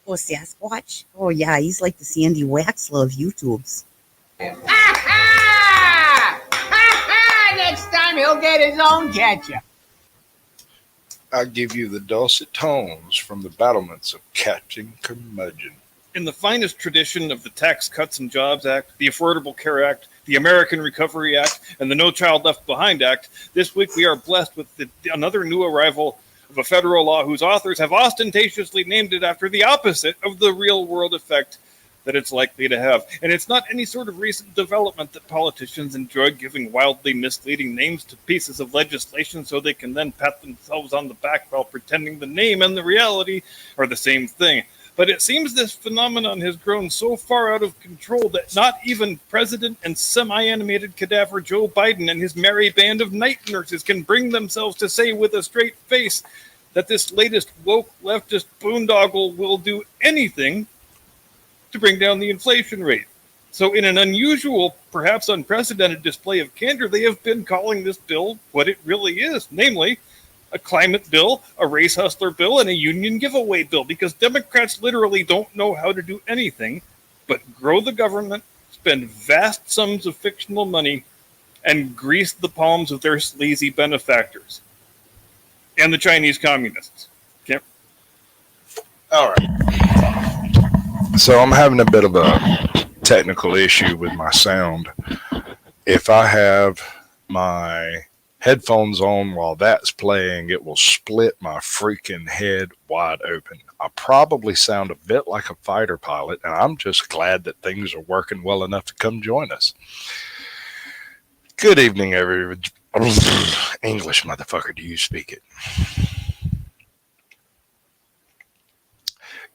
Oh, Sasquatch? Oh, yeah, he's like the Sandy Waxla of YouTube's. Next time he'll get his own ketchup. I give you the dulcet tones from the battlements of Captain Curmudgeon. In the finest tradition of the Tax Cuts and Jobs Act, the Affordable Care Act, the American Recovery Act, and the No Child Left Behind Act, this week we are blessed with another new arrival of a federal law whose authors have ostentatiously named it after the opposite of the real-world effect that it's likely to have. And it's not any sort of recent development that politicians enjoy giving wildly misleading names to pieces of legislation so they can then pat themselves on the back while pretending the name and the reality are the same thing. But it seems this phenomenon has grown so far out of control that not even President and semi-animated cadaver Joe Biden and his merry band of night nurses can bring themselves to say with a straight face that this latest woke leftist boondoggle will do anything to bring down the inflation rate. So in an unusual, perhaps unprecedented display of candor, they have been calling this bill what it really is, namely a climate bill, a race hustler bill, and a union giveaway bill, because Democrats literally don't know how to do anything but grow the government, spend vast sums of fictional money, and grease the palms of their sleazy benefactors. And the Chinese communists. Okay. All right. So I'm having a bit of a technical issue with my sound. If I have my headphones on while that's playing, it will split my freaking head wide open. I probably sound a bit like a fighter pilot, and I'm just glad that things are working well enough to come join us. Good evening, everyone. English, motherfucker, do you speak it?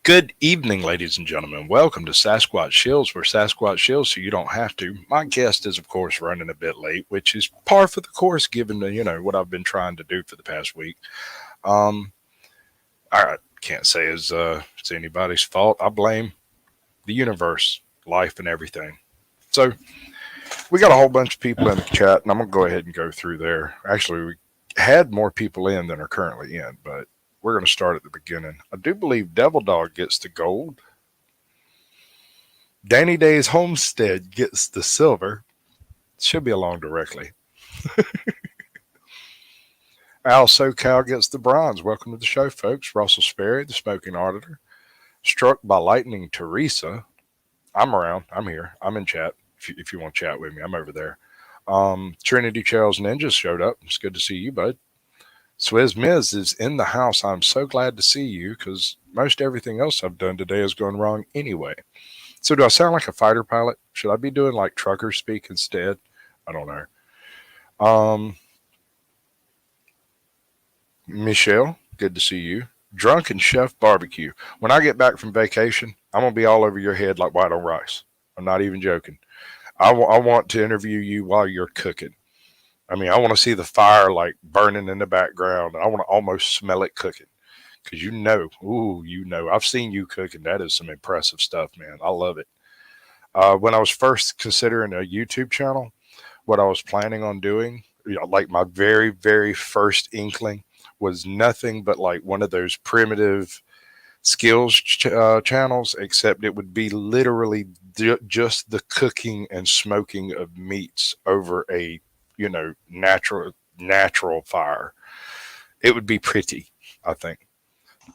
Good evening, ladies and gentlemen. Welcome to Sasquatch Shills, where Sasquatch Shills so you don't have to. My guest is, of course, running a bit late, which is par for the course given what I've been trying to do for the past week. I can't say it's anybody's fault. I blame the universe, life, and everything. So we got a whole bunch of people in the chat, and I'm going to go ahead and go through there. Actually, we had more people in than are currently in, but we're going to start at the beginning. I do believe Devil Dog gets the gold. Danny Day's Homestead gets the silver. Should be along directly. Al SoCal gets the bronze. Welcome to the show, folks. Russell Sperry, the Smoking Auditor. Struck by Lightning, Teresa. I'm around. I'm here. I'm in chat. If you want to chat with me, I'm over there. Trinity Charles Ninjas showed up. It's good to see you, bud. Swizz Miz is in the house. I'm so glad to see you because most everything else I've done today has gone wrong anyway. So do I sound like a fighter pilot? Should I be doing like trucker speak instead? I don't know. Michelle, good to see you. Drunken Chef Barbecue. When I get back from vacation, I'm going to be all over your head like white on rice. I'm not even joking. I want to interview you while you're cooking. I mean, I want to see the fire like burning in the background. And I want to almost smell it cooking. Because I've seen you cooking. That is some impressive stuff, man. I love it. When I was first considering a YouTube channel, what I was planning on doing, like my very, very first inkling was nothing but like one of those primitive skills channels, except it would be literally just the cooking and smoking of meats over a natural fire. It would be pretty, I think.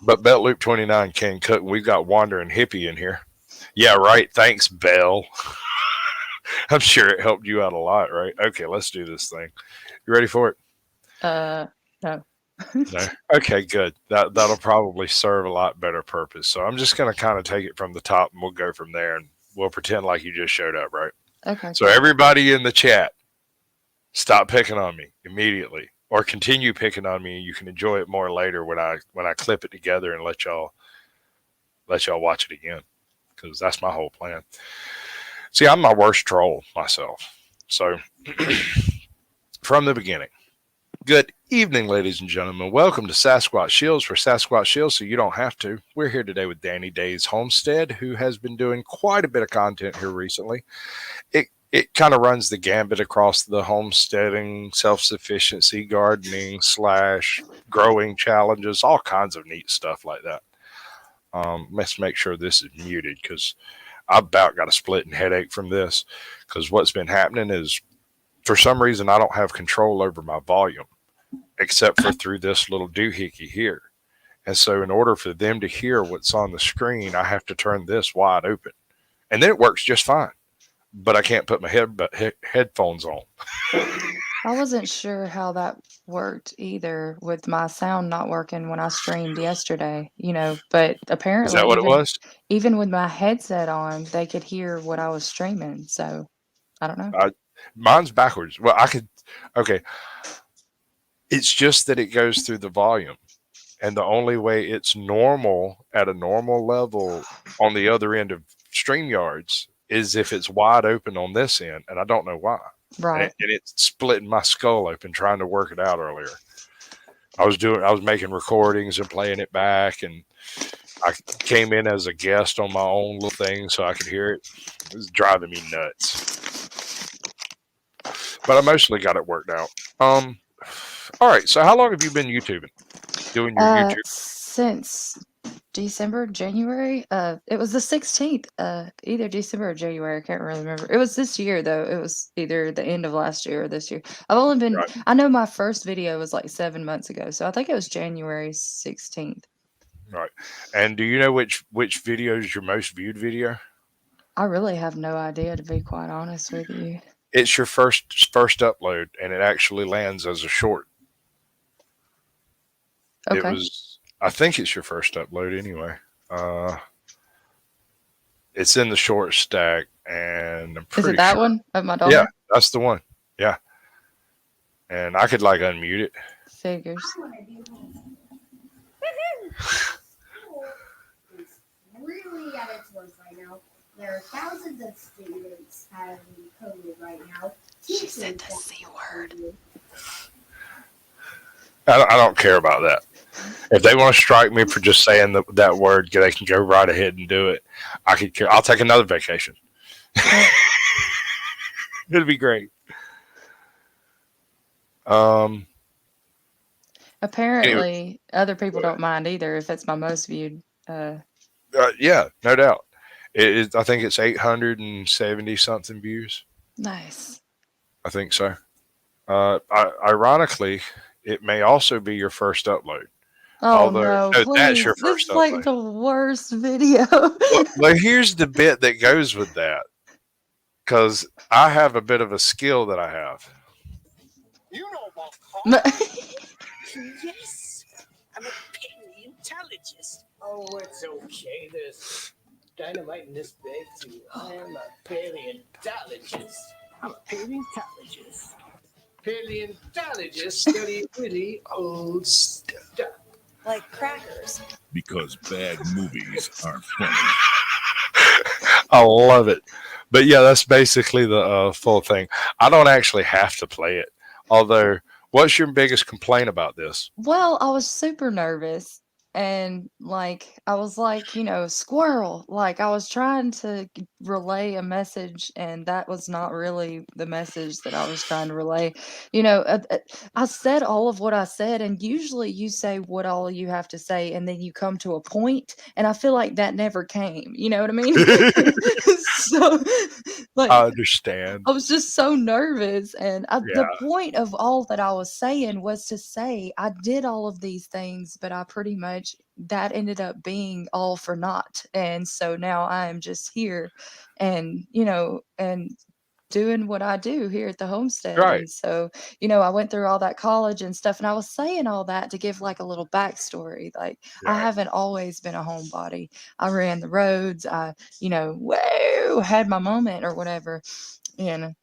But Belt Loop 29 can cook. We've got Wandering Hippie in here. Yeah, right. Thanks, Belle. I'm sure it helped you out a lot, right? Okay, let's do this thing. You ready for it? No. No? Okay, good. That'll probably serve a lot better purpose. So I'm just going to kind of take it from the top and we'll go from there and we'll pretend like you just showed up, right? Okay. So everybody in the chat, stop picking on me immediately, or continue picking on me. You can enjoy it more later when I clip it together and let y'all watch it again, because that's my whole plan. See, I'm my worst troll myself. So from the beginning, good evening, ladies and gentlemen. Welcome to Sasquatch Shills for Sasquatch Shills so you don't have to. We're here today with Danny Day's Homestead, who has been doing quite a bit of content here recently. It kind of runs the gambit across the homesteading, self-sufficiency, gardening / growing challenges, all kinds of neat stuff like that. Let's make sure this is muted because I about got a splitting headache from this. Because what's been happening is, for some reason, I don't have control over my volume except for through this little doohickey here. And so, in order for them to hear what's on the screen, I have to turn this wide open, and then it works just fine. But I can't put my headphones on. I wasn't sure how that worked either with my sound not working when I streamed yesterday, but Is that apparently what it was? even with my headset on, they could hear what I was streaming. So I don't know. Mine's backwards. Well, I could. Okay, it's just that it goes through the volume, and the only way it's normal at a normal level on the other end of StreamYards is if it's wide open on this end, and I don't know why. Right. And it's splitting my skull open trying to work it out earlier. I was making recordings and playing it back, and I came in as a guest on my own little thing so I could hear it. It was driving me nuts. But I mostly got it worked out. All right. So how long have you been YouTubing? Doing your YouTube? Since December, January. It was the 16th. Either December or January. I can't really remember. It was this year though. It was either the end of last year or this year. I've only been. Right. I know my first video was like 7 months ago, so I think it was January 16th. Right. And do you know which video is your most viewed video? I really have no idea, to be quite honest with you. It's your first upload, and it actually lands as a short. Okay. It was. I think it's your first upload anyway. It's in the short stack, and I'm pretty Is it that sure. one of my daughter? Yeah, that's the one. Yeah. And I could like unmute it. Figures. It's really at its worst right now. There are thousands of students having COVID right now. She said the C word. I don't care about that. If they want to strike me for just saying that word, they can go right ahead and do it. I'll take another vacation. It'll be great. Apparently, anyway. Other people don't mind either if it's my most viewed. Yeah, no doubt. I think it's 870 something views. Nice. I think so. Ironically, it may also be your first upload. Oh no, please. That's your This first is like upload. the worst video. Well, here's the bit that goes with that. Because I have a bit of a skill that I have. You know about Yes, I'm a paleontologist. Oh, it's okay. There's dynamite in this bag too. I am a paleontologist. I'm a paleontologist. Paleontologists study really old stuff. Like crackers. Because bad movies aren't funny. I love it. But yeah, that's basically the full thing. I don't actually have to play it. Although, what's your biggest complaint about this? Well, I was super nervous. And I was like, squirrel. Like I was trying to relay a message, and that was not really the message that I was trying to relay. I said all of what I said, and usually you say what all you have to say, and then you come to a point, and I feel like that never came. You know what I mean? So, I understand. I was just so nervous, and Yeah. the point of all that I was saying was to say I did all of these things, but I pretty much that ended up being all for naught. And so now I am just here and and doing what I do here at the homestead. Right. And so, I went through all that college and stuff, and I was saying all that to give like a little backstory. Like I Right. haven't always been a homebody. I ran the roads. I, had my moment or whatever. And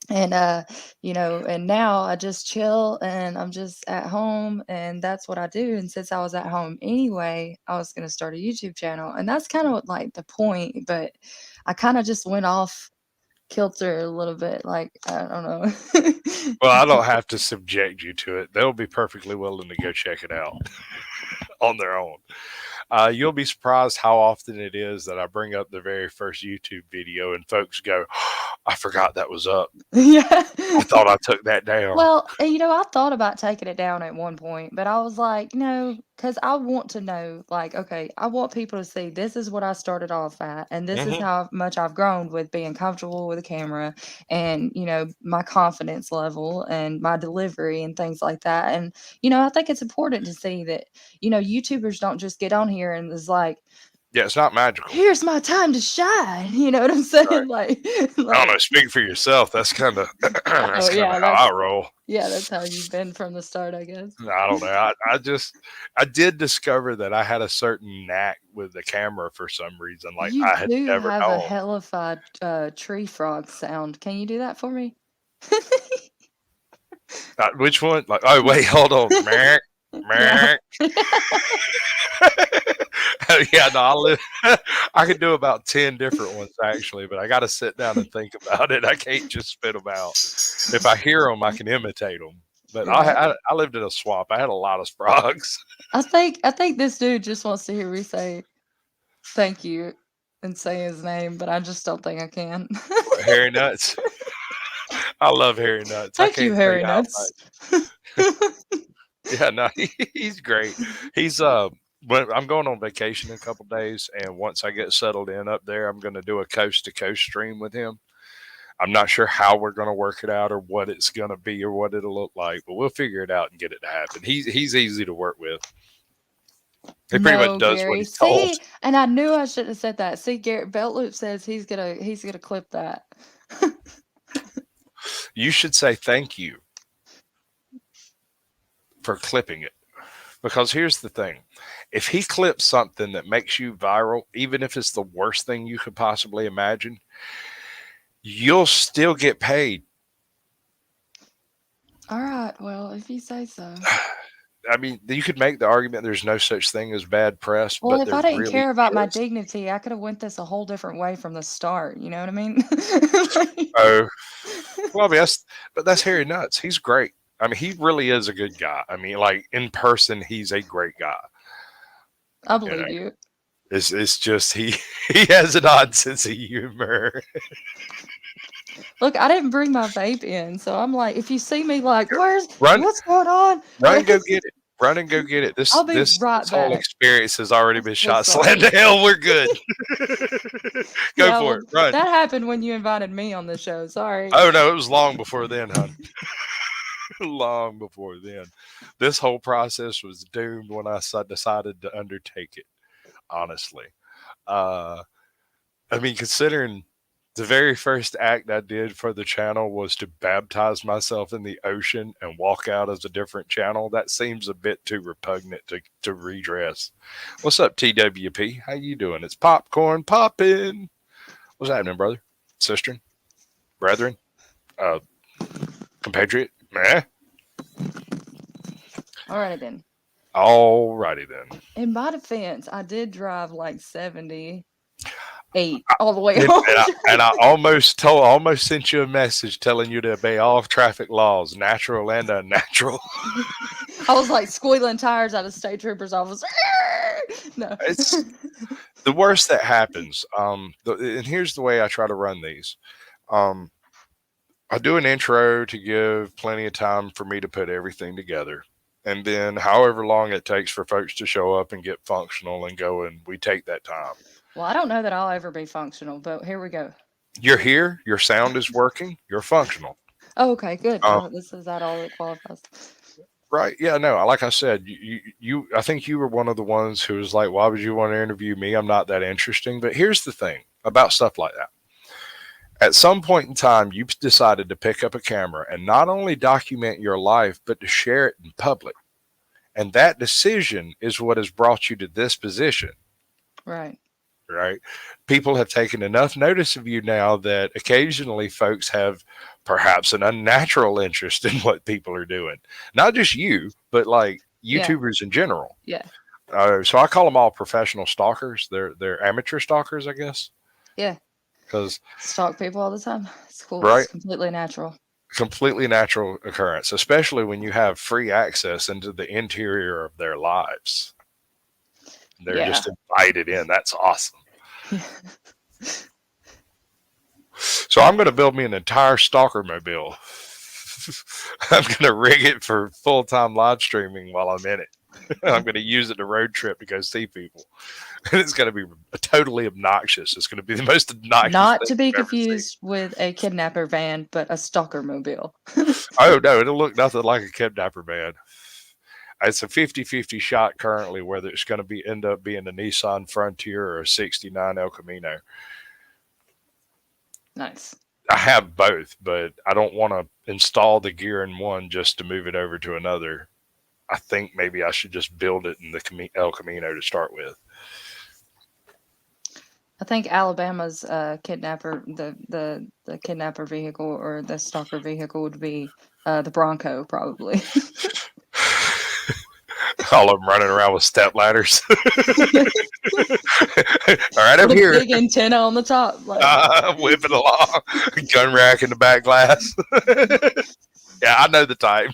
and and now I just chill and I'm just at home, and that's what I do. And since I was at home anyway, I was going to start a YouTube channel, and that's kind of like the point. But I kind of just went off kilter a little bit, like I don't know. Well, I don't have to subject you to it. They'll be perfectly willing to go check it out on their own. You'll be surprised how often it is that I bring up the very first YouTube video and folks go, oh, I forgot that was up. Yeah. I thought I took that down. Well, I thought about taking it down at one point, but I was like, no, because I want to know, like, okay, I want people to see this is what I started off at, and this is Hmm. how much I've grown with being comfortable with a camera, and my confidence level and my delivery and things like that. And I think it's important to see that YouTubers don't just get on here and is like, Yeah, it's not magical. here's my time to shine. You know what I'm Right. saying? Like, I don't know. Speak for yourself. That's kind of oh that's kind yeah, of how I roll. that's how you've been from the start, I guess. I don't know. I did discover that I had a certain knack with the camera for some reason. Like You I had do never have a known. hellified tree frog sound. Can you do that for me? Which one? Like, oh wait, hold on. Merrick, Yeah. Merrick. Yeah, no, I could do about 10 different ones actually, but I got to sit down and think about it. I can't just spit them out. If I hear them, I can imitate them. But Right. I lived in a swamp. I had a lot of frogs. I think this dude just wants to hear me say thank you and say his name, but I just don't think I can. Hairy nuts. I love hairy nuts. I Thank you, can't tell Harry you how Nuts. much. Yeah, no, he's great. He's when I'm going on vacation in a couple days, and once I get settled in up there, I'm going to do a coast to coast stream with him. I'm not sure how we're going to work it out or what it's going to be or what it'll look like, but we'll figure it out and get it to happen. He's easy to work with. He pretty much No, does what Gary. he's told. See, and I knew I shouldn't have said that. See, Garrett Beltloop says he's gonna clip that. You should say thank you for clipping it. Because here's the thing. If he clips something that makes you viral, even if it's the worst thing you could possibly imagine, you'll still get paid. All right, well, if you say so. I mean, you could make the argument there's no such thing as bad press, Well, but if there I didn't really care about my is. dignity, I could have went this a whole different way from the start. You know what I mean? Oh, well, I mean, that's Harry Nuts. He's great. I mean, he really is a good guy. I mean, like in person, he's a great guy. I You believe know, you. it's just he has an odd sense of humor. Look, I didn't bring my vape in, so I'm like, if you see me like, Run, what's going on? run, go get it. Run and go get it. This I'll be this right this whole back. experience has already I'm been so shot slam sorry. to hell. We're good. Go Yeah, for well, it. Run. that happened when you invited me on the show. Sorry. Oh no, it was long before then, hon. Long before then. This whole process was doomed when I decided to undertake it. Honestly, uh, I mean, considering the very first act I did for the channel was to baptize myself in the ocean and walk out as a different channel, that seems a bit too repugnant to redress. What's up, TWP? How you doing? It's popcorn popping. What's happening, brother, sister, brethren, uh, compatriot? Meh. All right, then. All righty then. In my defense, I did drive like 78 all the way And, home. and I almost sent you a message telling you to obey all traffic laws, natural and unnatural. I was like squealing tires out of state trooper's office. No. It's the worst that happens. And here's the way I try to run these. I do an intro to give plenty of time for me to put everything together. And then however long it takes for folks to show up and get functional and going, we take that time. Well, I don't know that I'll ever be functional, but here we go. You're here, your sound is working, you're functional. Oh, okay, good. This is that all that qualifies. Right. Yeah, no, like I said, you I think you were one of the ones who was like, why would you want to interview me? I'm not that interesting. But here's the thing about stuff like that. At some point in time, you decided to pick up a camera and not only document your life, but to share it in public. And that decision is what has brought you to this position. Right. Right. People have taken enough notice of you now that occasionally folks have perhaps an unnatural interest in what people are doing. Not just you, but like YouTubers in general. Yeah. So I call them all professional stalkers. They're amateur stalkers, I guess. Yeah. Because stalk people all the time. It's cool. Right. It's completely natural. Completely natural occurrence, especially when you have free access into the interior of their lives. They're just invited in. That's awesome. So I'm going to build me an entire stalker mobile. I'm going to rig it for full-time live streaming while I'm in it. I'm going to use it to road trip to go see people. And it's going to be totally obnoxious. It's going to be the most obnoxious Not thing to be you've ever seen. confused with a kidnapper van, but a stalker mobile. Oh, no, it'll look nothing like a kidnapper van. It's a 50-50 shot currently whether it's going to end up being a Nissan Frontier or a 69 El Camino. Nice. I have both, but I don't want to install the gear in one just to move it over to another. I think maybe I should just build it in the El Camino to start with. I think Alabama's kidnapper, the kidnapper vehicle or the stalker vehicle would be the Bronco, probably. All of them running around with step ladders. All right, up With a here. big antenna on the top. Like, Whipping along. Gun rack in the back glass. Yeah, I know the type.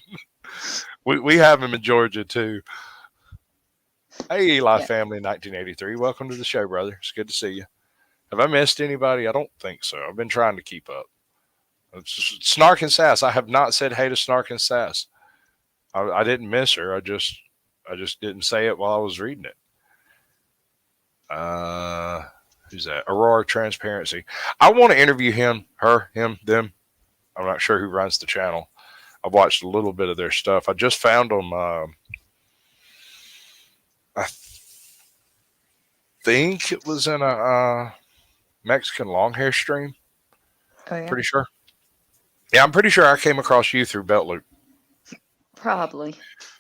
We have them in Georgia, too. Hey, Eli Yeah. family, 1983. Welcome to the show, brother. It's good to see you. Have I missed anybody? I don't think so. I've been trying to keep up. Snark and Sass. I have not said hey to Snark and Sass. I didn't miss her. I just didn't say it while I was reading it. Who's that? Aurora Transparency. I want to interview him, her, him, them. I'm not sure who runs the channel. I've watched a little bit of their stuff. I just found them. I think it was in a Mexican long hair stream. oh yeah, Pretty sure. Yeah, I'm pretty sure I came across you through Belt Loop probably.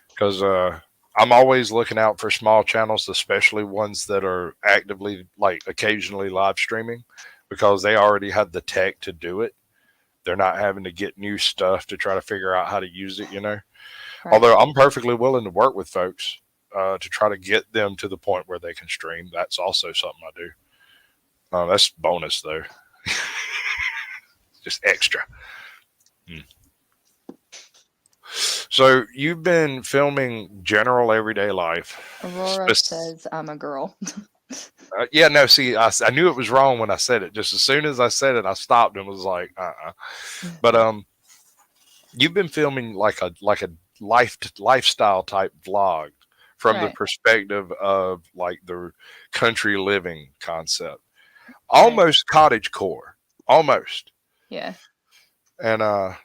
because I'm always looking out for small channels, especially ones that are actively, like occasionally live streaming, because they already have the tech to do it. They're not having to get new stuff to try to figure out how to use it, you know. Right. Although I'm perfectly willing to work with folks to try to get them to the point where they can stream. That's also something I do. That's bonus though. Just extra. So you've been filming general everyday life. Aurora says I'm a girl. Yeah, no, see, I knew it was wrong when I said it. Just as soon as I said it, I stopped and was like, But you've been filming like a lifestyle type vlog from the Right. perspective of like the country living concept. Right. Almost cottage core. Almost. Yeah. And I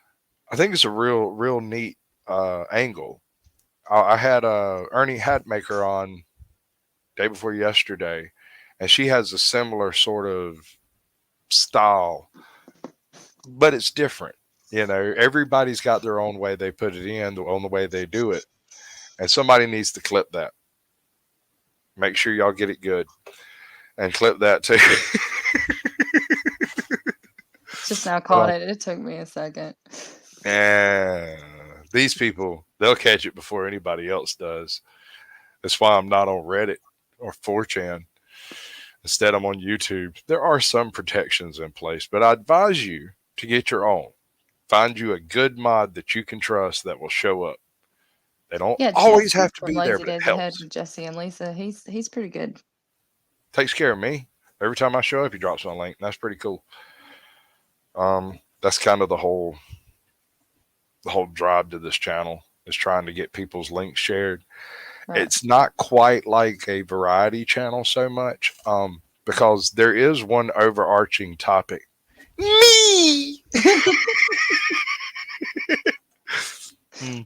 think it's a real neat angle. I had Ernie Hatmaker on day before yesterday, and she has a similar sort of style, but it's different. You know, everybody's got their own way they put it in, on the way they do it, and somebody needs to clip that. Make sure y'all get it good, and clip that too. Just now caught it. It took me a second. And these people, they'll catch it before anybody else does. That's why I'm not on Reddit or 4chan. Instead, I'm on YouTube. There are some protections in place, but I advise you to get your own. Find you a good mod that you can trust that will show up. They don't always Jesse have to from be there, Lazy but it Days Ahead helps. with Jesse and Lisa. He's pretty good. Takes care of me. Every time I show up, he drops my link. That's pretty cool. That's kind of the whole drive to this channel is trying to get people's links shared. Right. It's not quite like a variety channel so much, because there is one overarching topic. Me.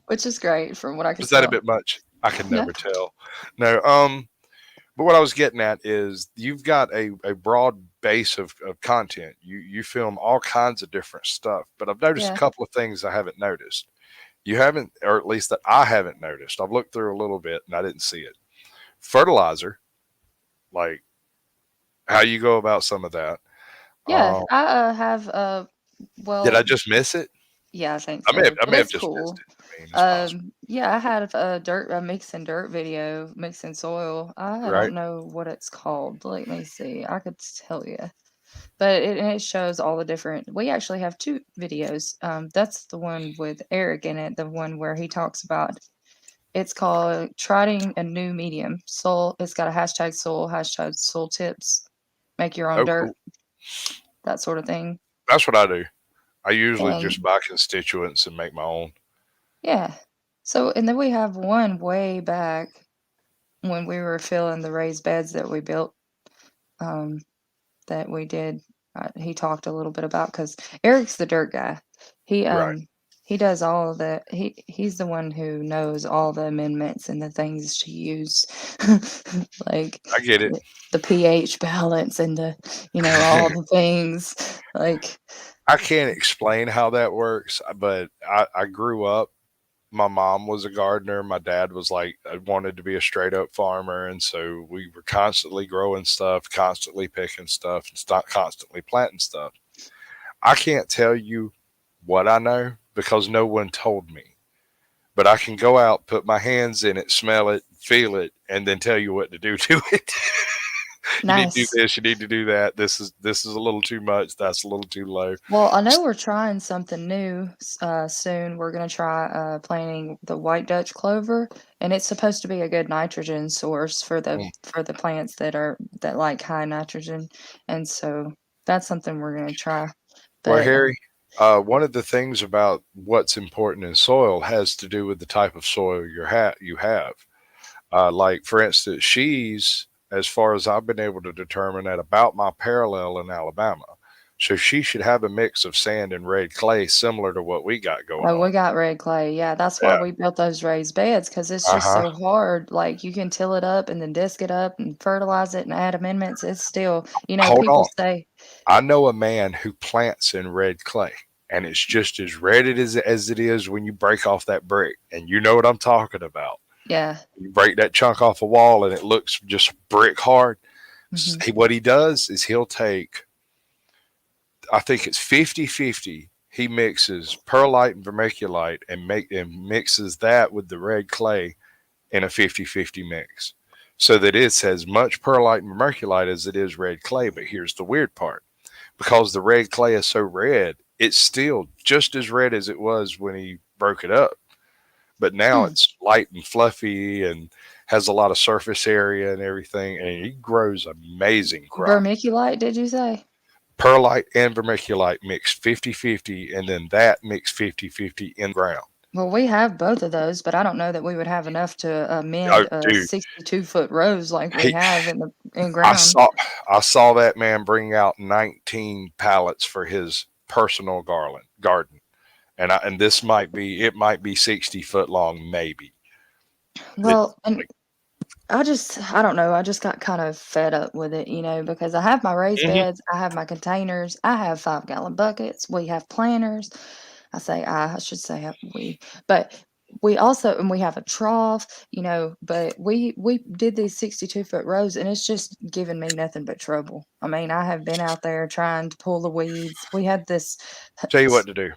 Which is great from what I can Is that tell. a bit much? I can Yeah. never tell. No. But what I was getting at is you've got a broad base of content. You film all kinds of different stuff, but I've noticed Yeah. a couple of things I haven't noticed. You haven't, or at least that I haven't noticed. I've looked through a little bit and I didn't see it. Fertilizer, like how you go about some of that. Yeah, I have well, Did I just miss it? yeah, I think I so. may have But it's just cool. missed it. I mean, it's possible, Yeah, I had a mixing dirt video, mixing soil. I right? don't know what it's called. Let me see. I could tell you. But it shows all the different. We actually have two videos. That's the one with Eric in it, the one where he talks about. It's called Trying a New Medium. Soul. It's got a hashtag soul tips. Make your own Oh, dirt, cool. that sort of thing. That's what I do. I usually And just buy constituents and make my own. yeah. So and then we have one way back when we were filling the raised beds that we built, that we did, he talked a little bit about, because Eric's the dirt guy. He Right. he does all of the he's the one who knows all the amendments and the things to use, like I get it. the pH balance and the all the things like. I can't explain how that works, but I grew up. My mom was a gardener. My dad was like, I wanted to be a straight up farmer. And so we were constantly growing stuff, constantly picking stuff, and constantly planting stuff. I can't tell you what I know because no one told me. But I can go out, put my hands in it, smell it, feel it, and then tell you what to do to it. You need to do Nice. this, you need to do that. This is a little too much, that's a little too low. Well, I know we're trying something new soon. We're going to try planting the white Dutch clover, and it's supposed to be a good nitrogen source for Mm. the plants that like high nitrogen, and so that's something we're going to try. Well, But Harry, one of the things about what's important in soil has to do with the type of soil you have. Like, for instance, she's, as far as I've been able to determine, at about my parallel in Alabama. So she should have a mix of sand and red clay similar to what we got going we on. got red clay. Yeah, that's why Yeah. we built those raised beds, because it's Uh just huh. so hard. Like, you can till it up and then disc it up and fertilize it and add amendments. It's still, Hold people on. say, I know a man who plants in red clay, and it's just as red as it is when you break off that brick. And you know what I'm talking about. yeah. You break that chunk off a wall, and it looks just brick hard. Hmm. What he does is he'll take, I think it's 50-50. He mixes perlite and vermiculite and mixes that with the red clay in a 50-50 mix. So that it's as much perlite and vermiculite as it is red clay. But here's the weird part. Because the red clay is so red, it's still just as red as it was when he broke it up. But now Hmm. it's light and fluffy and has a lot of surface area and everything. And he grows amazing crop. Vermiculite, did you say? Perlite and vermiculite mixed 50-50, and then that mixed 50-50 in the ground. Well, we have both of those, but I don't know that we would have enough to Oh, mend a dude, 62-foot rows like we he, have in I ground. saw, I saw that man bring out 19 pallets for his personal garden, and it might be 60 foot long, maybe. Well, It's and like, I don't know. I just got kind of fed up with it, because I have my raised mhm. beds, I have my containers, I have 5-gallon buckets, we have planters. I should say we, but we have a trough, but we did these 62-foot rows, and it's just given me nothing but trouble. I mean, I have been out there trying to pull the weeds. We had this. Tell you what to do.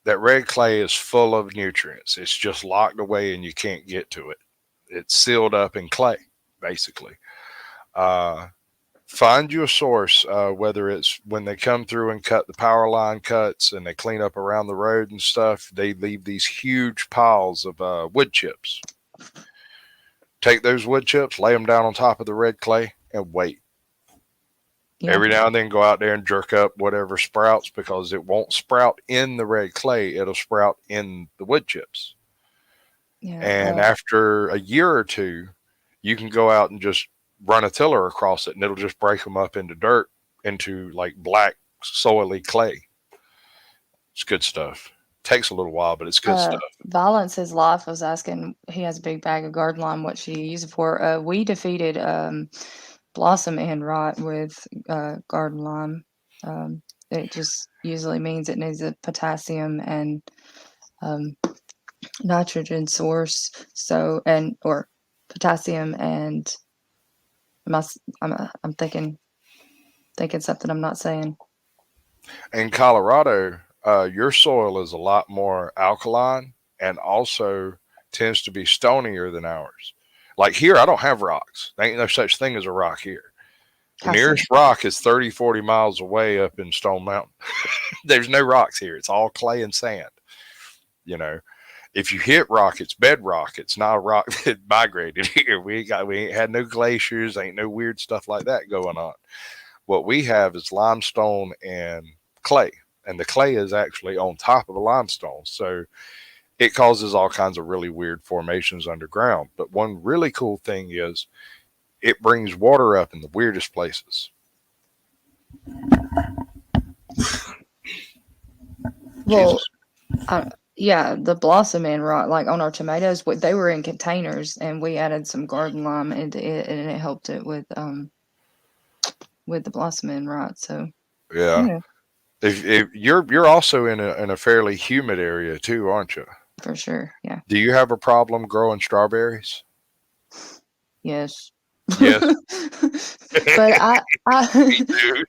That red clay is full of nutrients. It's just locked away, and you can't get to it. It's sealed up in clay, basically. Uh, Find you a source, whether it's when they come through and cut the power line cuts and they clean up around the road and stuff, they leave these huge piles of wood chips. Take those wood chips, lay them down on top of the red clay, and wait. Yeah, Every now and then go out there and jerk up whatever sprouts, because it won't sprout in the red clay, it'll sprout in the wood chips. yeah. And after a year or two, you can go out and just run a tiller across it, and it'll just break them up into dirt, into like black, soily clay. It's good stuff. Takes a little while, but it's good stuff. Violence his life was asking. He has a big bag of garden lime. What should you use it for? We defeated blossom end rot with garden lime. It just usually means it needs a potassium and um, nitrogen source. So or potassium and I'm thinking something I'm not saying. In Colorado, your soil is a lot more alkaline and also tends to be stonier than ours. Like here, I don't have rocks. There ain't no such thing as a rock here. The I see. nearest rock is 30, 40 miles away up in Stone Mountain. There's no rocks here. It's all clay and sand. You know, if you hit rock, it's bedrock. It's not a rock that migrated here. We ain't had no glaciers, ain't no weird stuff like that going on. What we have is limestone and clay, and the clay is actually on top of the limestone. So it causes all kinds of really weird formations underground. But one really cool thing is it brings water up in the weirdest places. Well, Jesus. yeah, the blossoming rock, like on our tomatoes, they were in containers, and we added some garden lime into it, and it helped it with the blossoming rot. So Yeah. yeah, If you're also in a fairly humid area too, aren't you? for sure. Yeah. Do you have a problem growing strawberries? Yes. Yes. But I Dude.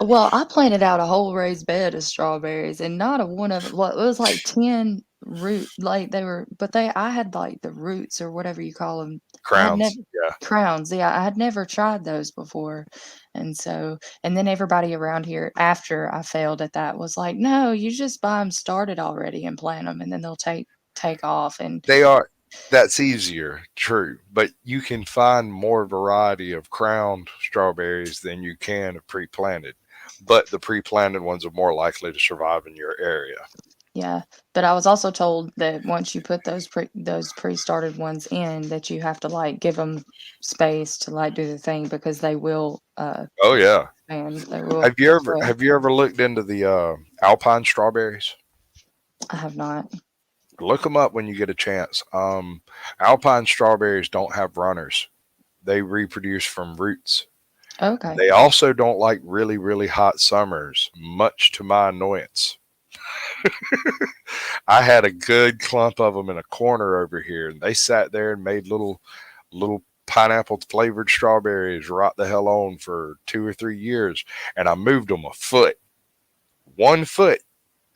well, I planted out a whole raised bed of strawberries, and not a one of well, it was like 10 root, like they were, but I had like the roots or whatever you call them. I had never Crowns. Yeah. crowns. Yeah, I had never tried those before. And so, and then everybody around here after I failed at that was like, no, you just buy them started already and plant them, and then they'll take off. And They are. That's easier, true, but you can find more variety of crowned strawberries than you can of pre-planted. But the pre-planted ones are more likely to survive in your area. yeah, but I was also told that once you put those pre-started ones in, that you have to like give them space to like do the thing because they will Oh yeah. expand. They will spread. Have you ever looked into the alpine strawberries? I have not. Look them up when you get a chance. Alpine strawberries don't have runners. They reproduce from roots. Okay. They also don't like really, really hot summers, much to my annoyance. I had a good clump of them in a corner over here, and they sat there and made little pineapple flavored strawberries right the hell on for 2 or 3 years. And I moved them a foot, 1 foot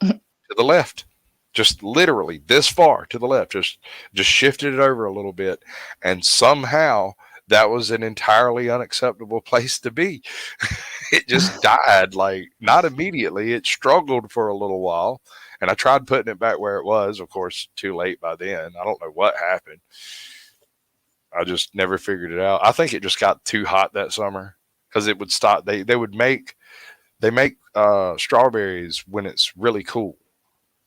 to the left, just literally this far to the left, just shifted it over a little bit, and somehow that was an entirely unacceptable place to be. It just died, like not immediately. It struggled for a little while, and I tried putting it back where it was. Of course, too late by then. I don't know what happened. I just never figured it out. I think it just got too hot that summer because it would stop. They make strawberries when it's really cool,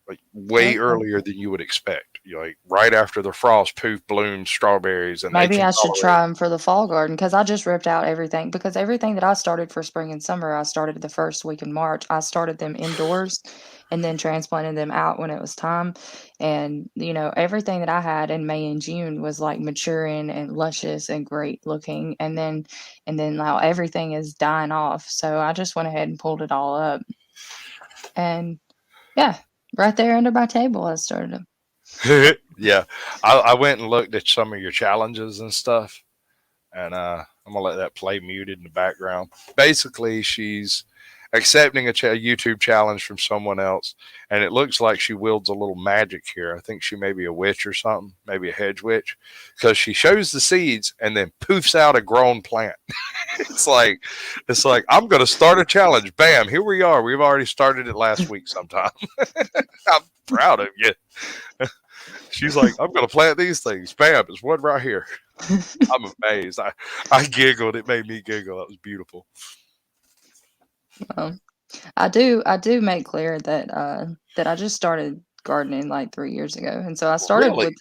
like way Okay. earlier than you would expect. You know, like right after the frost, poof, blooms strawberries, and they Maybe can I should tolerate. try them for the fall garden because I just ripped out everything because everything that I started for spring and summer, I started the first week in March. I started them indoors and then transplanted them out when it was time. And, everything that I had in May and June was like maturing and luscious and great looking. And then now everything is dying off. So I just went ahead and pulled it all up. And yeah, right there under my table, I started them. Yeah, I went and looked at some of your challenges and stuff, and I'm gonna let that play muted in the background. Basically, she's accepting a YouTube challenge from someone else, and it looks like she wields a little magic here. I think she may be a witch or something, maybe a hedge witch, because she shows the seeds and then poofs out a grown plant. it's like it's like I'm gonna start a challenge. Bam, here we are. We've already started it last week sometime. I'm proud of you. She's like, I'm gonna plant these things. Bam, there's one right here. I'm amazed. I giggled. It made me giggle. That was beautiful. Um, I do make clear that I just started gardening like 3 years ago, and so I started Really? with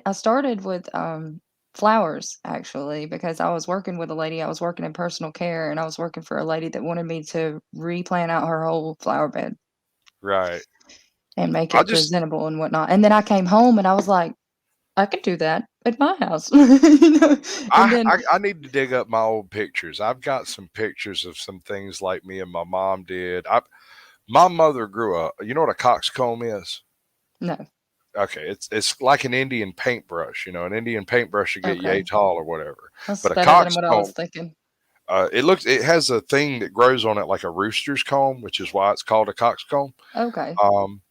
I started with flowers actually because I was working with a lady. I was working in personal care, and I was working for a lady that wanted me to replant out her whole flower bed Right. and make I it just presentable and whatnot. And then I came home and I was like, I could do that at my house, And then I need to dig up my old pictures. I've got some pictures of some things like me and my mom did. My mother grew up. You know what a coxcomb is? no, Okay, it's like an Indian paintbrush. An Indian paintbrush to get yay okay, tall or whatever. that's But a better than what I was coxcomb, thinking. it has a thing that grows on it like a rooster's comb, which is why it's called a coxcomb. Okay, Um,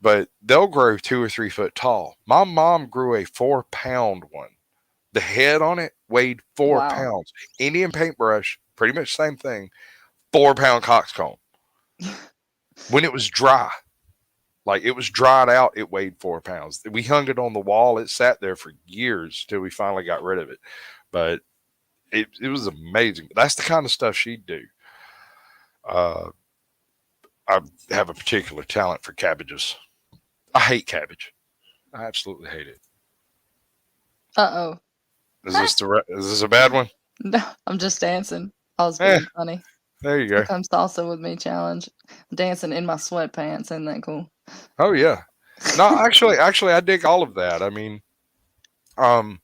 but they'll grow 2 or 3 foot tall. My mom grew a 4 pound one. The head on it weighed four wow. pounds. Indian paintbrush, pretty much same thing. 4 pound coxcomb. When it was dry, like it was dried out, it weighed 4 pounds. We hung it on the wall. It sat there for years till we finally got rid of it. But it was amazing. That's the kind of stuff she'd do. Uh, I have a particular talent for cabbages. I hate cabbage. I absolutely hate it. Uh Is this a bad one? No, I'm just dancing. I was Eh, being funny. there you go. Come salsa with me challenge. Dancing in my sweatpants. Isn't that cool? Oh yeah. No, actually, I dig all of that. I mean, um,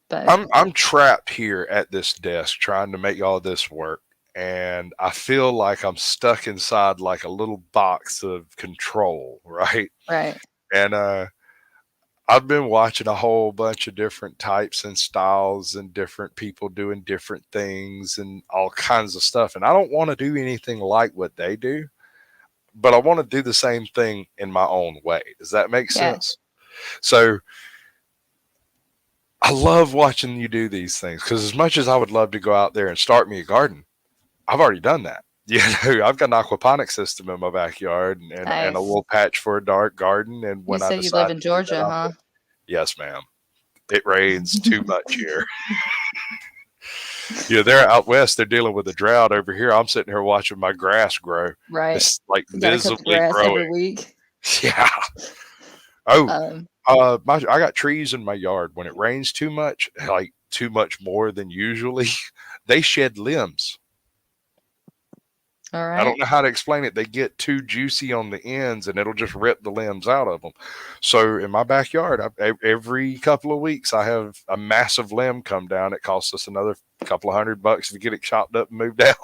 But I'm trapped here at this desk trying to make all this work, and I feel like I'm stuck inside like a little box of control, right? right. And I've been watching a whole bunch of different types and styles and different people doing different things and all kinds of stuff. And I don't want to do anything like what they do, but I want to do the same thing in my own way. Does that make Yeah. sense? So I love watching you do these things because as much as I would love to go out there and start me a garden, I've already done that. You know, I've got an aquaponic system in my backyard and a Nice. little patch for a dark garden. And You when I said you live decide in to do that, Georgia, I'll do huh? it. Yes, ma'am. It rains too much here. You know, they're out west, they're dealing with a drought. Over here, I'm sitting here watching my grass grow. Right. It's like You gotta cut the visibly grass growing. every week. Yeah. Oh, Um, I got trees in my yard. When it rains too much, like too much more than usually, they shed limbs. all I right. don't know how to explain it. They get too juicy on the ends, and it'll just rip the limbs out of them. So in my backyard, every couple of weeks, I have a massive limb come down. It costs us another couple of $100 to get it chopped up and moved out.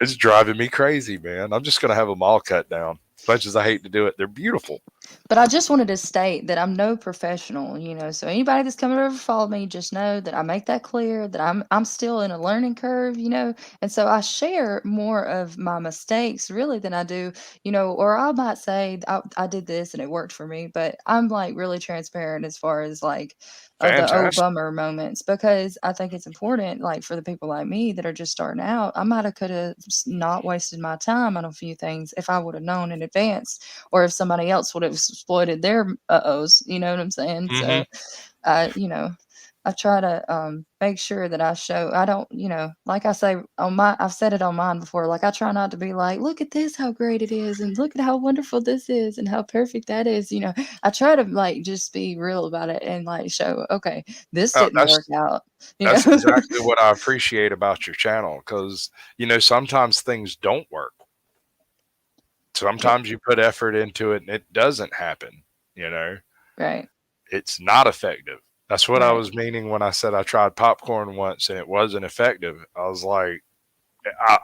It's driving me crazy, man. I'm just gonna have them all cut down. As much as I hate to do it, they're beautiful. But I just wanted to state that I'm no professional, so anybody that's coming over to follow me, just know that I make that clear that I'm still in a learning curve. And so I share more of my mistakes really than I do, or I might say I did this and it worked for me, but I'm like really transparent as far as like the oh Fantastic. bummer moments because I think it's important like for the people like me that are just starting out. I might have could have not wasted my time on a few things if I would have known in advance or if somebody else would have exploited their uh-ohs, you know what I'm saying? Hmm. So, I try to make sure that I show I don't, like I say I've said it on mine before, like I try not to be like, look at this, how great it is, and look at how wonderful this is and how perfect that is. I try to like just be real about it and like show, okay, this Oh, didn't work out, you know. that's exactly what I appreciate about your channel because sometimes things don't work. Yeah, Sometimes you put effort into it and it doesn't happen. You know, right, it's not effective. That's what I right. was meaning when I said I tried popcorn once and it wasn't effective. I was like,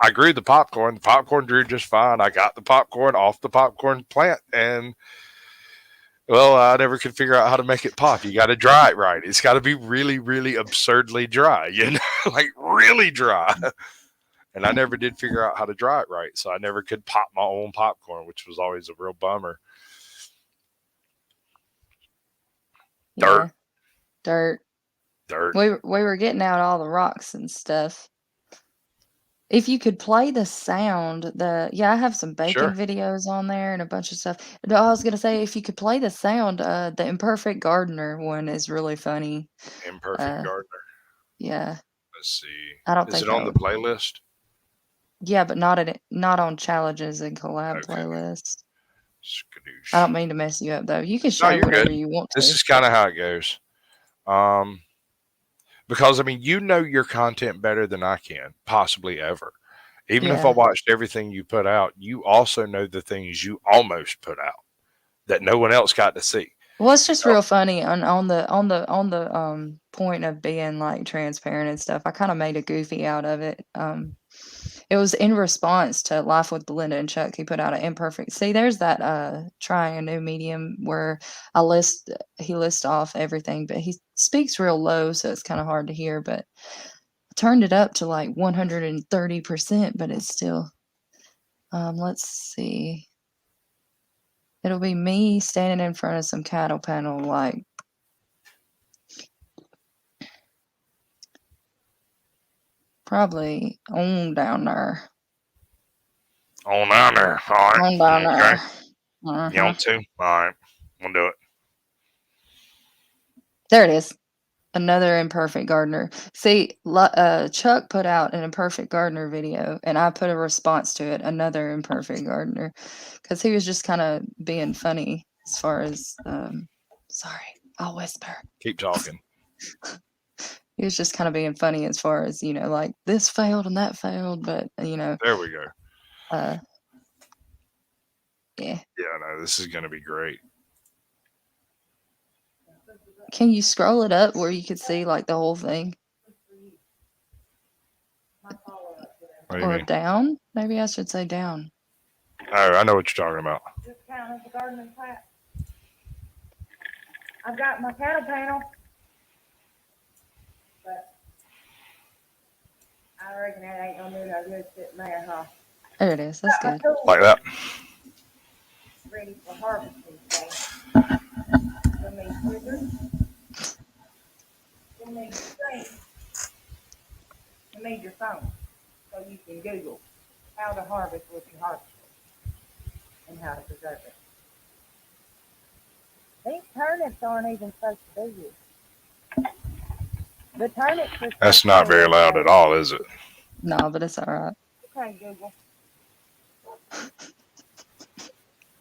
I grew the popcorn. The popcorn grew just fine. I got the popcorn off the popcorn plant, and well, I never could figure out how to make it pop. You got to dry it right. It's got to be really, really absurdly dry. Like really dry. And I never did figure out how to dry it right, so I never could pop my own popcorn, which was always a real bummer. Dirt, Yeah, dirt. dirt. We were getting out all the rocks and stuff. If you could play the sound, I have some baking Sure, videos on there and a bunch of stuff. No, I was gonna say if you could play the sound, the Imperfect Gardener one is really funny. imperfect Uh, gardener. yeah, Let's see. I don't Is think it I on the would. playlist? Yeah, but not on challenges and collab Okay. playlist. I Skadoosh. don't mean to mess you up though. You can No, show you're good. whatever you want This to. is kind of how it goes. Um, because I mean, you know your content better than I can possibly ever. Even if I Yeah. watched everything you put out, you also know the things you almost put out that no one else got to see. Well, it's just Oh, real funny on the point of being like transparent and stuff. I kind of made a goofy out of it. It was in response to Life with Belinda and Chuck. He put out an imperfect. See, there's that trying a new medium where he lists off everything, but he speaks real low, so it's kind of hard to hear. But I turned it up to like 130%, but it's still. Let's see. It'll be me standing in front of some cattle panel, like probably on down there. on down there. All right. On down Okay. there. You Uh-huh. want to? All right. We'll do it. There it is. Another imperfect gardener. See, Chuck put out an imperfect gardener video, and I put a response to it. Another imperfect gardener, because he was just kind of being funny as far as. Sorry, I'll whisper. Keep talking. He was just kind of being funny as far as like this failed and that failed, but There we go. uh, yeah. Yeah, no, this is going to be great. Can you scroll it up where you could see like the whole thing? What do you Or mean? down? Maybe I should say down. Oh, I know what you're talking about. Just count as a gardening plat. I've got my cattle panel, but I reckon that ain't gonna do no good sitting there, huh? There it is. That's good. Like that. Ready for harvesting today. You'll need scissors. You'll need string. You'll need your phone so you can Google how to harvest with your harvester and how to preserve it. These turnips aren't even supposed to be here. The turnips are That's not very loud at all, is it? No, but it's all right. Okay, Google.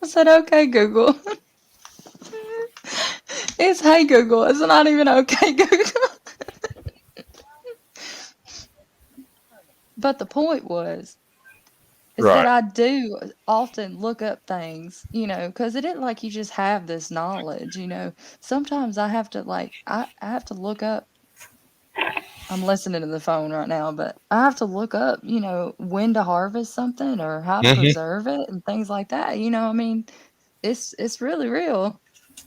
I said, okay, Google. It's hey, Google. It's not even okay, Google. But the point was, is Right. that I do often look up things, because it isn't like you just have this knowledge, Sometimes I have to I have to look up. I'm listening to the phone right now, but I have to look up, when to harvest something or how to Mhm. preserve it and things like that. I mean, it's really real.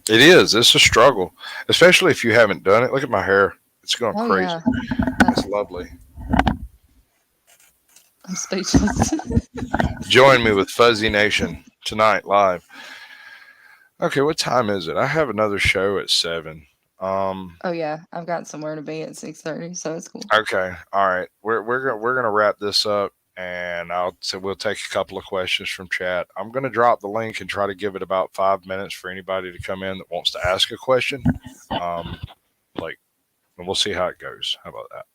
It is. It's a struggle, especially if you haven't done it. Look at my hair. It's going Oh crazy. yeah, It's lovely. I'm speechless. Join me with Fuzzy Nation tonight live. Okay, what time is it? I have another show at 7. Oh yeah, I've got somewhere to be at 6:30, so it's cool. Okay, all right. We're gonna wrap this up, and we'll take a couple of questions from chat. I'm gonna drop the link and try to give it about 5 minutes for anybody to come in that wants to ask a question. Like, and we'll see how it goes. How about that?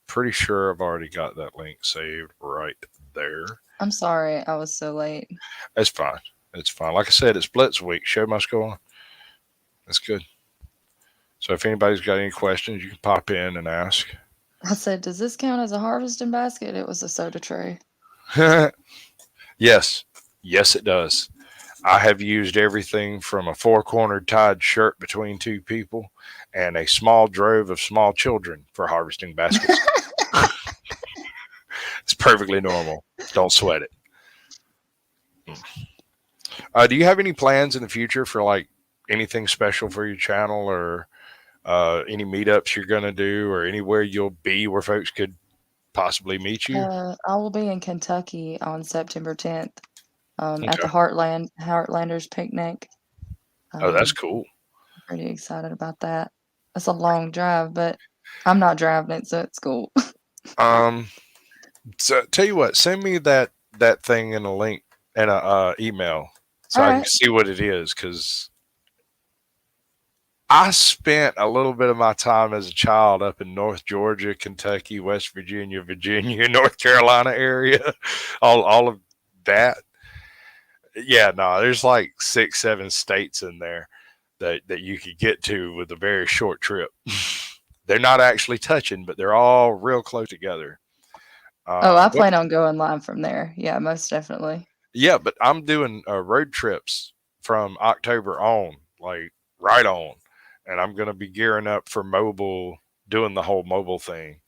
Pretty sure I've already got that link saved right there. I'm sorry I was so late. It's fine. It's fine. Like I said, it's Blitz week. Show must go on. That's good. So if anybody's got any questions, you can pop in and ask. I said, does this count as a harvesting basket? It was a soda tray. Yes. Yes, it does. I have used everything from a four-cornered tied shirt between two people and a small drove of small children for harvesting baskets. It's perfectly normal. Don't sweat it. Do you have any plans in the future for like anything special for your channel, or any meetups you're going to do, or anywhere you'll be where folks could possibly meet you? I will be in Kentucky on September 10th at Okay. the Heartlanders picnic. Oh, that's cool. I'm pretty excited about that. It's a long drive, but I'm not driving it, so it's cool. So tell you what, send me that thing in a link and a email so All I can right. see what it is, because I spent a little bit of my time as a child up in North Georgia, Kentucky, West Virginia, North Carolina area, all of that. Yeah, no, there's like 6, 7 states in there that you could get to with a very short trip. They're not actually touching, but they're all real close together. Oh, I What? plan on going live from there. Yeah, most definitely. Yeah, but I'm doing road trips from October on, like right on, and I'm gonna be gearing up for mobile, doing the whole mobile thing.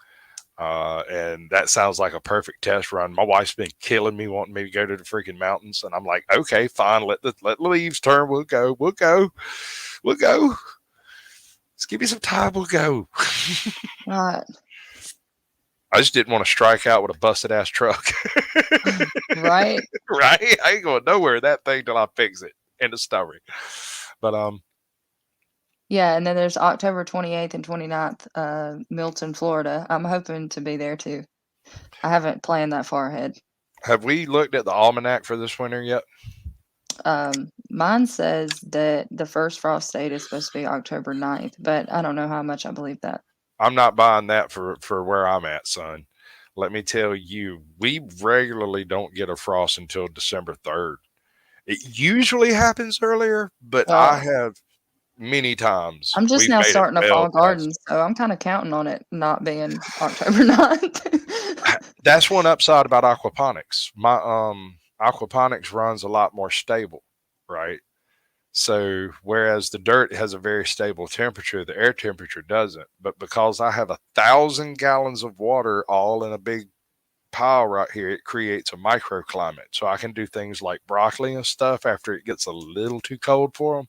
And that sounds like a perfect test run. My wife's been killing me, wanting me to go to the freaking mountains, and I'm like, okay, fine, let the leaves turn. We'll go. Just give me some time. We'll go. Right. I just didn't want to strike out with a busted ass truck. Right. Right? I ain't going nowhere in that thing till I fix it. End of story. But Yeah, and then there's October 28th and 29th, Milton, Florida. I'm hoping to be there too. I haven't planned that far ahead. have we looked at the almanac for this winter yet? mine says that the first frost date is supposed to be October 9th, but I don't know how much I believe that. I'm not buying that for where I'm at, son. Let me tell you, we regularly don't get a frost until December 3rd. It usually happens earlier, but I Well, have many times I'm just we've now made it starting a well fall past. garden, so I'm kind of counting on it not being October 9th. That's one upside about aquaponics. My aquaponics runs a lot more stable, right? So whereas the dirt has a very stable temperature, the air temperature doesn't. But because I have 1,000 gallons of water all in a big pile right here, it creates a microclimate. So I can do things like broccoli and stuff after it gets a little too cold for them.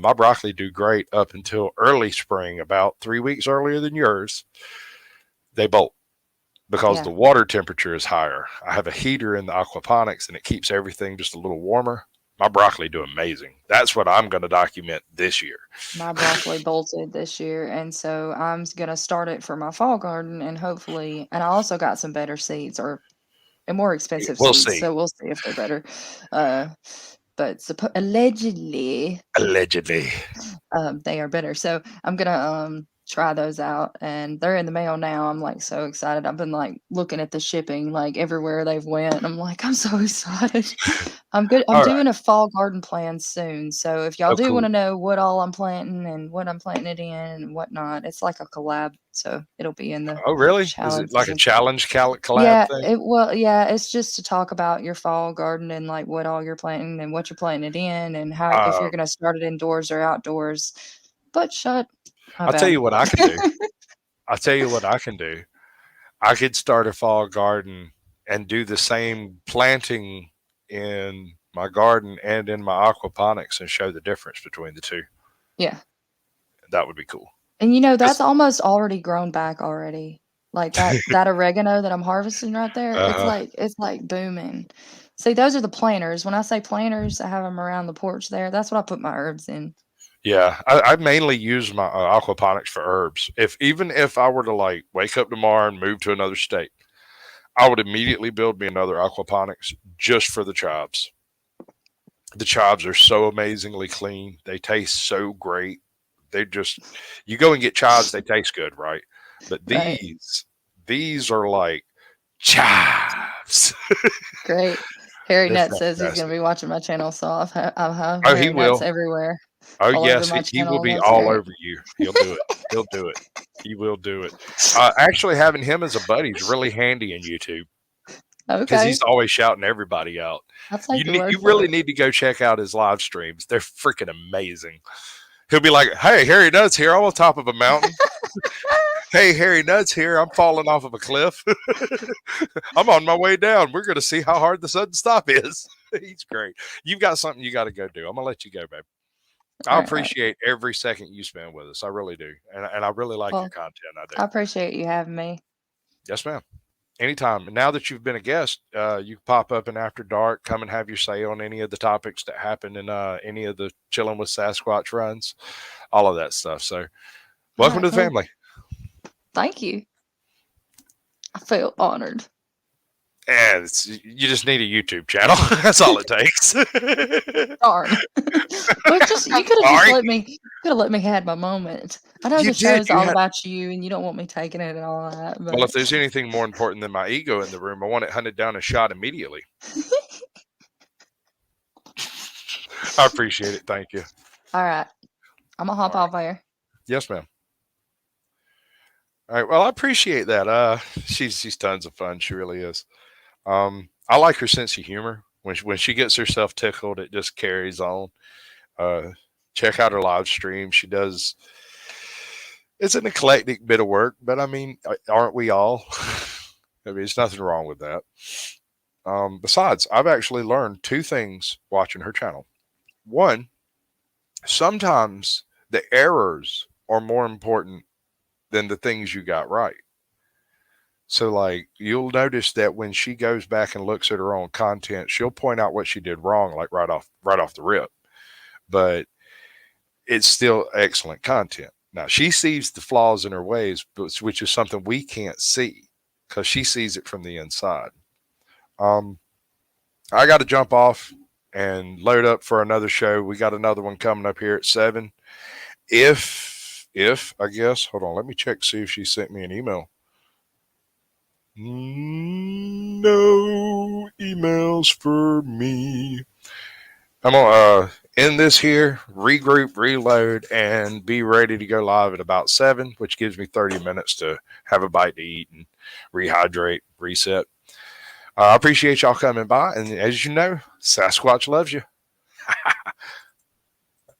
My broccoli do great up until early spring, about 3 weeks earlier than yours. They bolt because Yeah, the water temperature is higher. I have a heater in the aquaponics and it keeps everything just a little warmer. My broccoli do amazing. That's what I'm going to document this year. my broccoli bolted this year, and so I'm gonna start it for my fall garden, and hopefully, and I also got some better seeds or and more expensive We'll seeds, see. so we'll see if they're better. Uh, but allegedly, Allegedly. they are better. So I'm gonna try those out, and they're in the mail now. I'm like so excited. I've been like looking at the shipping like everywhere they've went. And I'm like, I'm so excited. I'm good. I'm All right. doing a fall garden plan soon. So if y'all Oh, do want cool. to know what all I'm planting and what I'm planting it in and whatnot, it's like a collab. So it'll be in the Oh, really? Is it like challenges a and stuff. challenge collab Yeah, thing? yeah, it's just to talk about your fall garden and like what all you're planting and what you're planting it in and how if Uh, you're gonna start it indoors or outdoors. But shut my I'll tell bad. you what I can do. I'll tell you what I can do. I could start a fall garden and do the same planting in my garden and in my aquaponics and show the difference between the two. Yeah. That would be cool. And that's 'Cause- almost already grown back already. Like that oregano that I'm harvesting right there, uh-huh. it's like booming. See, those are the planters. When I say planters, I have them around the porch there. That's what I put my herbs in. Yeah, I mainly use my aquaponics for herbs. Even if I were to like wake up tomorrow and move to another state, I would immediately build me another aquaponics just for the chives. The chives are so amazingly clean. They taste so great. They just you go and get chives, they taste good, right? But Right. these are like chives. Great. Harry They're Nutt says he's gonna fantastic. be watching my channel, so I'll have Oh, he Harry Nuts will. everywhere, Oh, all over yes, my he will channel. be That's all great. over you. He'll do it. He'll do it. He will do it. Actually, having him as a buddy is really handy in YouTube because Okay. he's always shouting everybody out. I'll take your You word for really it. need to go check out his live streams. They're freaking amazing. He'll be like, "Hey, Harry Nuts here. I'm on top of a mountain. Hey, Harry Nuts here. I'm falling off of a cliff. I'm on my way down. We're going to see how hard the sudden stop is." He's great. You've got something you got to go do. I'm going to let you go, babe. I All right. appreciate every second you spend with us. I really do. And I really like your Well, content. I do. I appreciate you having me. Yes, ma'am. Anytime. And now that you've been a guest, you can pop up in After Dark, come and have your say on any of the topics that happen in any of the Chilling with Sasquatch runs, all of that stuff. So, All welcome right. to the Well, family. thank you. I feel honored. And you just need a YouTube channel. That's all it takes. Darn. Well, you could have just Sorry. let me have my moment. I know You the did. show's You all had. about you, and you don't want me taking it and all that. Well, if But there's anything more important than my ego in the room, I want it hunted down and shot immediately. I appreciate it. Thank you. all right, I'm gonna hop All right. off there. Yes, ma'am. All right. Well, I appreciate that. She's tons of fun. She really is. I like her sense of humor. When she gets herself tickled, it just carries on. Uh, check out her live stream. She does. It's an eclectic bit of work, but I mean, aren't we all? I mean, there's nothing wrong with that. Besides, I've actually learned two things watching her channel. One, sometimes the errors are more important than the things you got right. So, like, you'll notice that when she goes back and looks at her own content, she'll point out what she did wrong, like right off the rip. But it's still excellent content. Now, she sees the flaws in her ways, which is something we can't see because she sees it from the inside. I got to jump off. and load up for another show. We got another one coming up here at 7. If I guess, hold on, let me check, see if she sent me an email. No emails for me. I'm gonna end this here, regroup, reload, and be ready to go live at about 7, which gives me 30 minutes to have a bite to eat and rehydrate, reset. I appreciate y'all coming by, and as you know, Sasquatch loves you.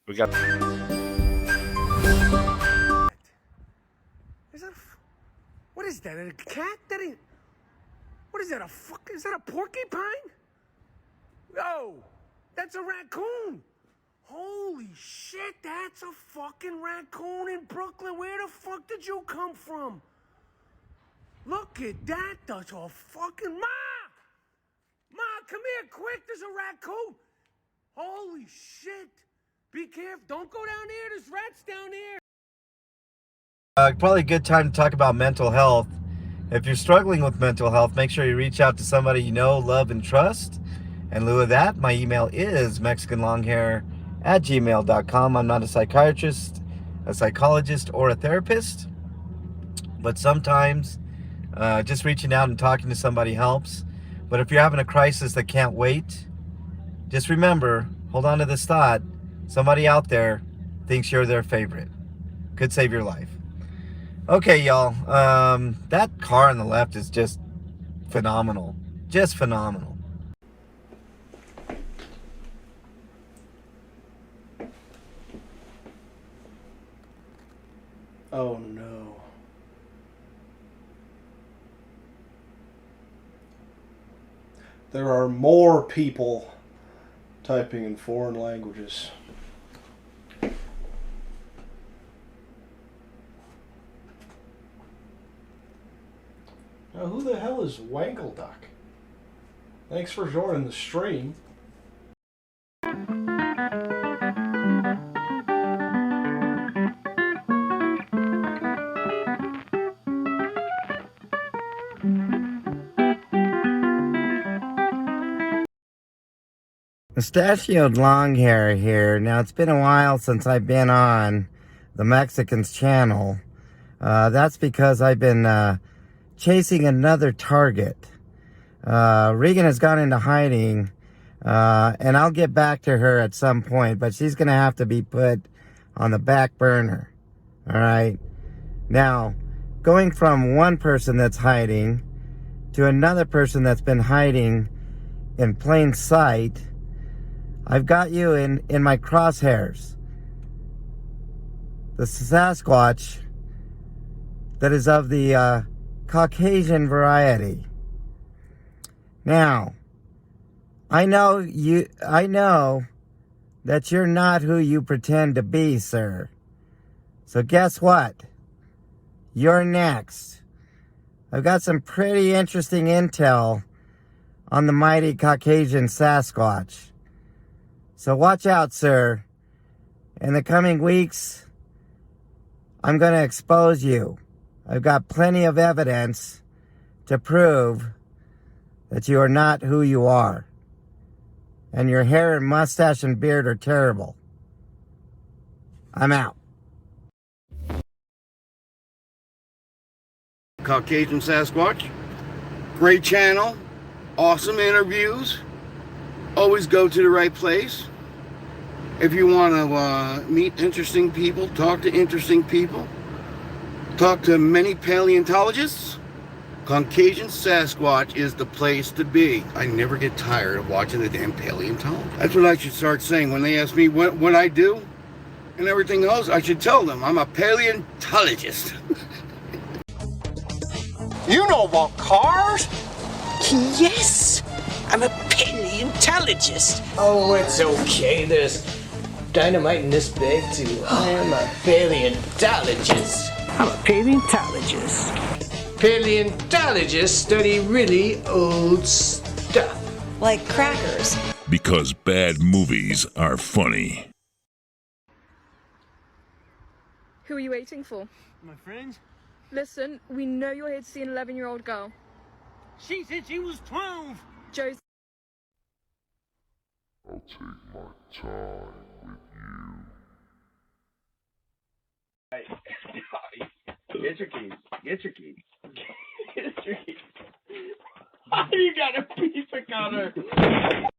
We got. What is that? A cat? What is that? Is that a porcupine? No, that's a raccoon. Holy shit, that's a fucking raccoon in Brooklyn. Where the fuck did you come from? Look at that. That's a fucking... Ma, come here quick. There's a raccoon. Holy shit. Be careful. Don't go down there. There's rats down there. Probably a good time to talk about mental health. If you're struggling with mental health, make sure you reach out to somebody you know, love, and trust. In lieu of that, my email is mexicanlonghair@gmail.com. I'm not a psychiatrist, a psychologist, or a therapist, but sometimes just reaching out and talking to somebody helps. But if you're having a crisis that can't wait, just remember, hold on to this thought, somebody out there thinks you're their favorite. Could save your life. Okay, y'all. That car on the left is just phenomenal. Just phenomenal. Oh no. There are more people typing in foreign languages. Now, who the hell is Wankleduck? Thanks for joining the stream. Mustachioed long hair here. Now, it's been a while since I've been on the Mexicans channel. That's because I've been chasing another target. Regan has gone into hiding, and I'll get back to her at some point, but she's going to have to be put on the back burner. All right? Now, going from one person that's hiding to another person that's been hiding in plain sight, I've got you in my crosshairs. The Sasquatch that is of the Caucasian variety. Now, I know that you're not who you pretend to be, sir. So guess what? You're next. I've got some pretty interesting intel on the mighty Caucasian Sasquatch. So watch out, sir. In the coming weeks, I'm going to expose you. I've got plenty of evidence to prove that you are not who you are. And your hair and mustache and beard are terrible. I'm out. Caucasian Sasquatch. Great channel. Awesome interviews. Always go to the right place. If you want to meet interesting people, talk to interesting people, talk to many paleontologists, Caucasian Sasquatch is the place to be. I never get tired of watching the damn paleontologists. That's what I should start saying. When they ask me what I do and everything else, I should tell them I'm a paleontologist. You know about cars? Yes, I'm a paleontologist. Oh, it's okay. There's dynamite in this bag too. I am a paleontologist. I'm a paleontologist. Paleontologists study really old stuff. Like crackers. Because bad movies are funny. Who are you waiting for? My friends? Listen, we know you're here to see an 11-year-old girl. She said she was 12. Joe's... Okay. take my time with you. Get your keys. Get your keys. Get your keys. You got a piece of cutter.